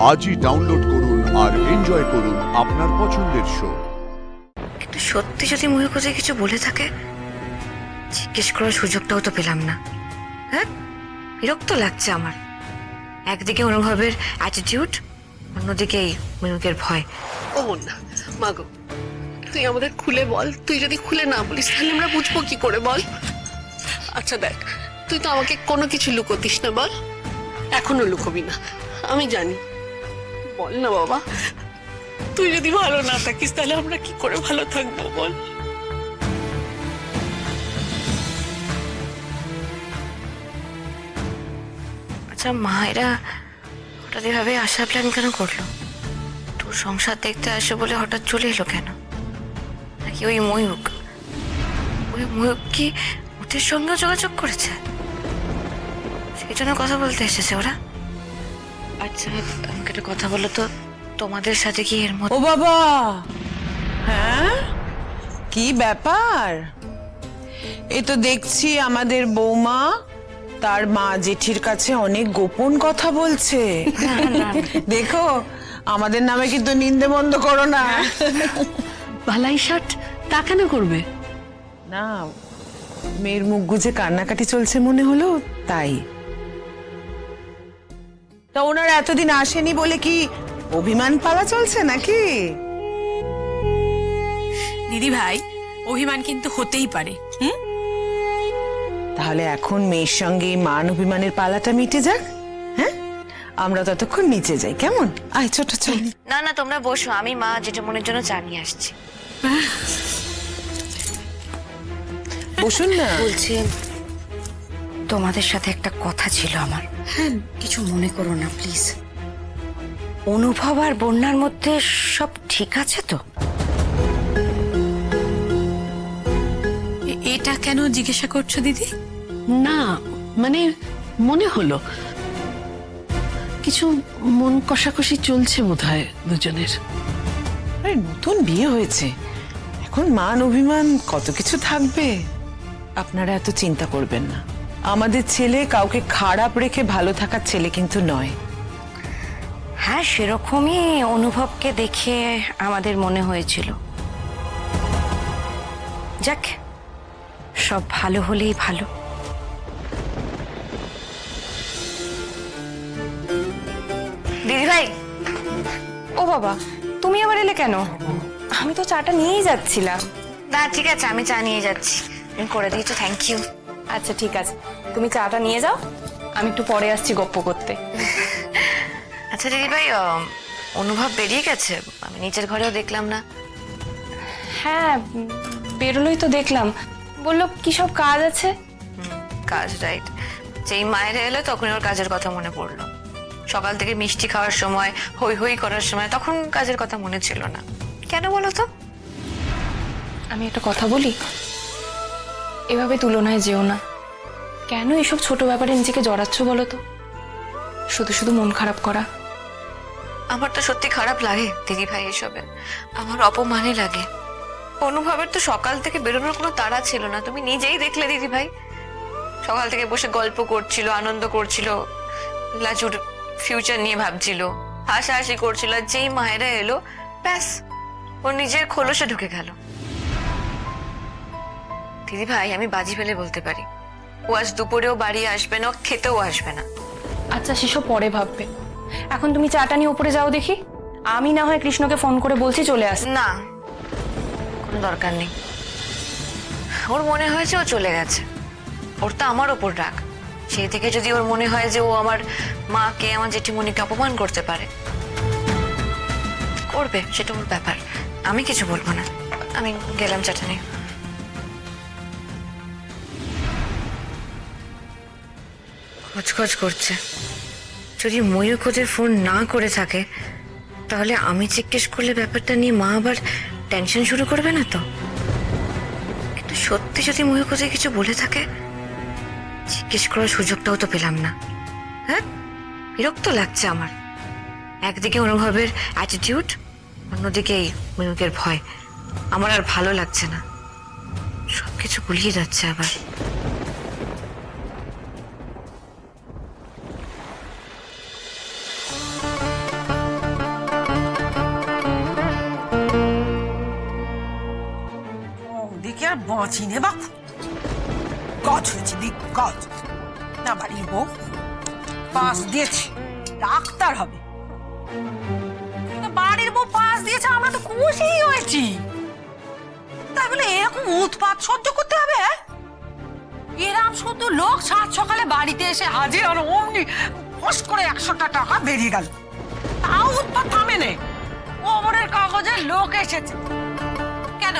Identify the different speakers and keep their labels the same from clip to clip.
Speaker 1: আজই ডাউনলোড করুন আর এনজয় করুন আপনার পছন্দের শো।
Speaker 2: কিন্তু সত্যি যদি ময়ূর কিছু বলে থাকে, জিজ্ঞেস করার সুযোগটাও তো পেলাম না। হ্যাঁ, বিরক্ত লাগছে আমার। একদিকে অনুভবের অ্যাটিটিউড, অন্যদিকে এই ময়ূকের ভয়।
Speaker 3: ও না মাগো, তুই আমাদের খুলে বল। তুই যদি খুলে না বলিস তাহলে আমরা বুঝবো কি করে, বল। আচ্ছা দেখ, তুই তো আমাকে কোনো কিছু লুকোতিস না, বল। এখনো লুকোবি না, আমি জানি। বল না বাবা, তুই যদি ভালো না থাকিস তাহলে আমরা কি করে ভালো থাকবো, বল।
Speaker 2: আচ্ছা মা, এরা হঠাৎ এভাবে আসার প্ল্যান কেন করলো? তোর সংসার দেখতে আসে বলে হঠাৎ চলে এলো কেন? নাকি ওই ময়ূক কি ওদের সঙ্গেও যোগাযোগ করেছে? সেই জন্য কথা বলতে এসেছে ওরা। আচ্ছা আমাকে একটা কথা বলো তো, তোমাদের সাথে কি এর মধ্যে?
Speaker 4: ও বাবা, হ্যাঁ কি ব্যাপার? এ তো দেখছি আমাদের বৌমা তার মা জেঠির কাছে অনেক গোপন কথা বলছে। দেখো, আমাদের নামে কিন্তু নিন্দে বন্ধ করো না।
Speaker 3: বালাই ষাট তা কেন করবে?
Speaker 4: না, মেয়ের মুখ গুজে কান্নাকাটি চলছে মনে হলো, তাই। তা ওনারা এতদিন আসেনি বলে কি অভিমান পালা চলছে নাকি?
Speaker 5: দিদি ভাই, অভিমান কিন্তু হতেই পারে।
Speaker 4: তাহলে এখন মেয়ের সঙ্গে এই মান অভিমানের পালাটা মিটে যাক। হ্যাঁ, আমরা ততক্ষণ নিচে যাই, কেমন? আয় ছোট চল।
Speaker 2: না না, তোমরা বসো, আমি মা জেঠিমনির জন্য চা নিয়ে আসছি।
Speaker 4: বসুন না।
Speaker 2: বলছি, তোমাদের সাথে একটা কথা ছিল আমার।
Speaker 5: হ্যাঁ,
Speaker 2: কিছু মনে করো না প্লিজ। অনুভব আর বন্যার মধ্যে সব ঠিক আছে তো?
Speaker 5: এটা কেন জিজ্ঞাসা করছো দিদি?
Speaker 3: না মানে মনে হলো কিছু মন কষাকষি চলছে বোধহয় দুজনের।
Speaker 4: আরে নতুন বিয়ে হয়েছে, এখন মান অভিমান কত কিছু থাকবে। আপনারা এত চিন্তা করবেন না। আমাদের ছেলে কাউকে খারাপ রেখে ভালো থাকার ছেলে কিন্তু নয়।
Speaker 2: হ্যাঁ, সেরকমই অনুভবকে দেখে আমাদের মনে হয়েছিল। যাক, সব ভালো হলেই ভালো। দিদি ভাই, ও বাবা, তুমি আবার এলে কেন? আমি তো চাটা নিয়েই যাচ্ছিলাম। না ঠিক আছে, আমি চা নিয়ে যাচ্ছি। তুমি করে দিয়েছো, থ্যাংক ইউ।
Speaker 6: আচ্ছা ঠিক আছে, তুমি চাটা নিয়ে যাও, আমি একটু পরে আসছি গপ্প করতে।
Speaker 2: আচ্ছা দিদি ভাই, অনুভব বেরিয়ে গেছে? আমি নিচের ঘরেও দেখলাম না।
Speaker 6: হ্যাঁ, বেরোলোই তো দেখলাম, বললো কি সব কাজ আছে।
Speaker 2: কাজ, রাইট। যেই মায়ের এলো তখন ওর কাজের কথা মনে পড়লো। সকাল থেকে মিষ্টি খাওয়ার সময়, হই হই করার সময়, তখন কাজের কথা মনে ছিল না। কেন বলো তো?
Speaker 6: আমি একটা কথা বলি, এভাবে তুলনায় যেও না। কেন এসব ছোট ব্যাপারে নিজেকে জড়াচ্ছ বলো তো? শুধু শুধু মন খারাপ করা।
Speaker 2: আমার তো সত্যি খারাপ লাগে দিদি ভাই এসবে। আমার অপমানে লাগে। অনুভবের তো সকাল থেকে বেরোনোর কোনো তাড়া ছিল না, তুমি নিজেই দেখলে দিদি ভাই। সকাল থেকে বসে গল্প করছিল, আনন্দ করছিল, লাজুর ফিউচার নিয়ে ভাবছিল, হাসাহাসি করছিল। আর যেই মায়েরা এলো, ব্যাস ও নিজের খোলসে ঢুকে গেল। দিদি ভাই, আমি বাজি ফেলে বলতে পারি, ও আজ দুপুরেও বাড়ি আসবে না, খেতেও আসবে না।
Speaker 6: আচ্ছা সেসব পরে ভাববে, এখন তুমি চাটা নিয়ে উপরে যাও দেখি। আমি না হয় কৃষ্ণকে ফোন করে বলছি চলে আস।
Speaker 2: না, কোনো দরকার নেই। ওর মনে হয়েছে ও চলে গেছে, ওর তো আমার ওপর রাগ। সেই থেকে যদি ওর মনে হয় যে ও আমার মাকে, আমার জেঠিমণিকে অপমান করতে পারে, করবে, সেটা ওর ব্যাপার। আমি কিছু বলবো না। আমি গেলাম চাটা নিয়ে। খচখচ করছে। যদি ময়ূর খোঁজের ফোন না করে থাকে, তাহলে আমি জিজ্ঞেস করলে ব্যাপারটা নিয়ে মা আবার টেনশন শুরু করবে না তো? কিন্তু সত্যি যদি ময়ূর খোঁজে কিছু বলে থাকে, জিজ্ঞেস করার সুযোগটাও তো পেলাম না। হ্যাঁ, বিরক্ত লাগছে আমার। একদিকে অনুভবের অ্যাটিটিউড, অন্যদিকে এই ময়ূকের ভয়। আমার আর ভালো লাগছে না, সবকিছু গুলিয়ে যাচ্ছে আবার।
Speaker 7: বাঁচি নে বাপু, গজ হয়েছে দিক গজ। না বাড়ির বউ পাস দিয়েছে, ডাক্তার হবে। বাড়ির বউ পাস দিয়েছে, আমরা তো খুশি হয়েছি। তাই বলে এরকম উৎপাত সহ্য করতে হবে? এরাম শুধু লোক সাত সকালে বাড়িতে এসে হাজির আর অমনি ফস করে 100টা টাকা বেরিয়ে গেল, তাও উৎপাত থামে নেই। কবরের কাগজে লোক এসেছে কেন?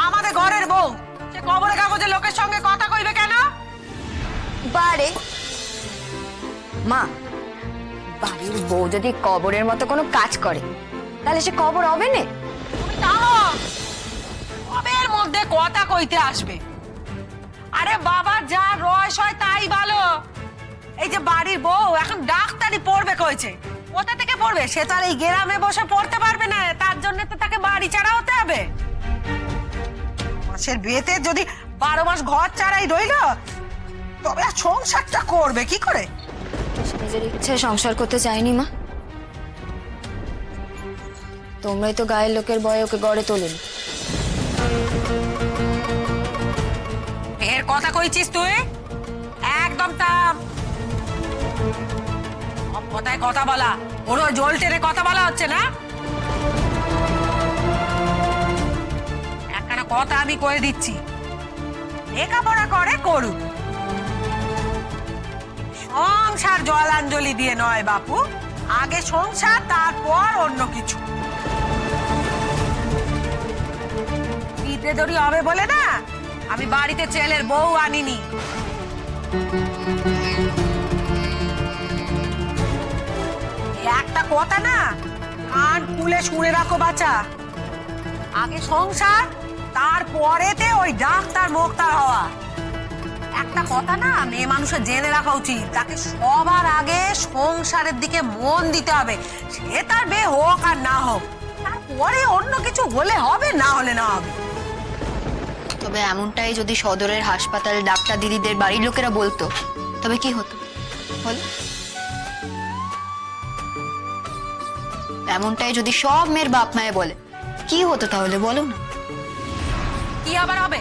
Speaker 7: আমাদের ঘরের বউ সে কবরের কাগজে লোকের সঙ্গে কথা কইবে কেন?
Speaker 2: বারে মা, বাড়ির বউ যদি কবরের মতো কোনো কাজ করে তাহলে সে কবর হবে না?
Speaker 7: তুমি জানো কবের মধ্যে কথা কইতে আসবে? আরে বাবা, যা রস হয় তাই ভালো। এই যে বাড়ির বউ এখন ডাক্তারি পড়বে কইছে, কোথা থেকে পড়বে? সে তো আর এই গ্রামে বসে পড়তে পারবে না, তার জন্য তো তাকে বাড়ি ছাড়া হতে হবে। মাসের বিয়েতে যদি 12 মাস ঘর ছাড়াই রইল, তবে আর সংসারটা করবে কি করে?
Speaker 2: সে নিজের ইচ্ছে সংসার করতে চায়নি মা, তোমরাই তো গায়ের লোকের ভয়ে ওকে গড়ে তোলেন।
Speaker 7: এর কথা কইছিস তুই? একদম থাম। সব কথায় কথা বলা, ওর জল টেনে কথা বলা হচ্ছে না। একটা কথা আমি কয়ে দিচ্ছি, লেখাপড়া করে করুক, সংসার জলাঞ্জলি দিয়ে নয় বাপু। আগে সংসার, তারপর অন্য কিছু। পিঁপড়ে দড়ি হবে বলে না আমি বাড়িতে ছেলের বউ আনিনি। একটা কথা না কান খুলে শুনে রাখো বাচ্চা, আগে সংসার, তারপরেতে ওই ডাক্তার মোক্তার হওয়া। একটা কথা না মেয়ে মানুষের জেনে রাখা উচিত, তাকে সবার আগে সংসারের দিকে মন দিতে হবে। সে তার বিয়ে হোক আর না হোক, তারপরে অন্য কিছু হলে হবে, না হলে না হবে।
Speaker 8: তবে এমনটাই যদি সদরের হাসপাতাল ডাক্তার দিদিদের বাড়ির লোকেরা বলতো, তবে কি হতো বল? এমনটাই যদি সব মেয়ের বাপ মায়ে বলে, কি হতো তাহলে বলো না?
Speaker 7: কি আবার হবে?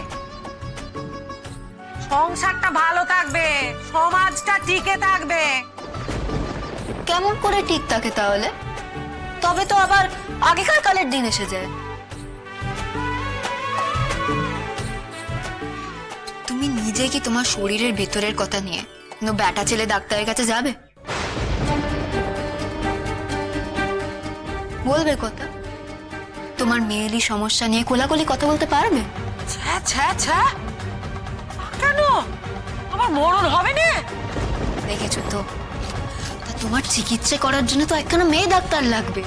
Speaker 7: সংসারটা ভালো থাকবে, সমাজটা টিকে থাকবে।
Speaker 8: কেমন করে ঠিক থাকে তাহলে? তবে তো আবার আগেকার কালের দিন এসে যায়। তুমি নিজে কি তোমার শরীরের ভেতরের কথা নিয়ে কোনো ব্যাটা ছেলে ডাক্তারের কাছে যাবে? বলবে কথা? তোমার মেয়েলি সমস্যা নিয়ে কোলাকুলি কথা বলতে পারবে?
Speaker 7: ছ্যা ছ্যা ছ্যা, কেন? আমার মরণ হবে না?
Speaker 8: দেখেছো তো, তা তোমার চিকিৎসা করার জন্য তো একখানা মেয়ে ডাক্তার লাগবে।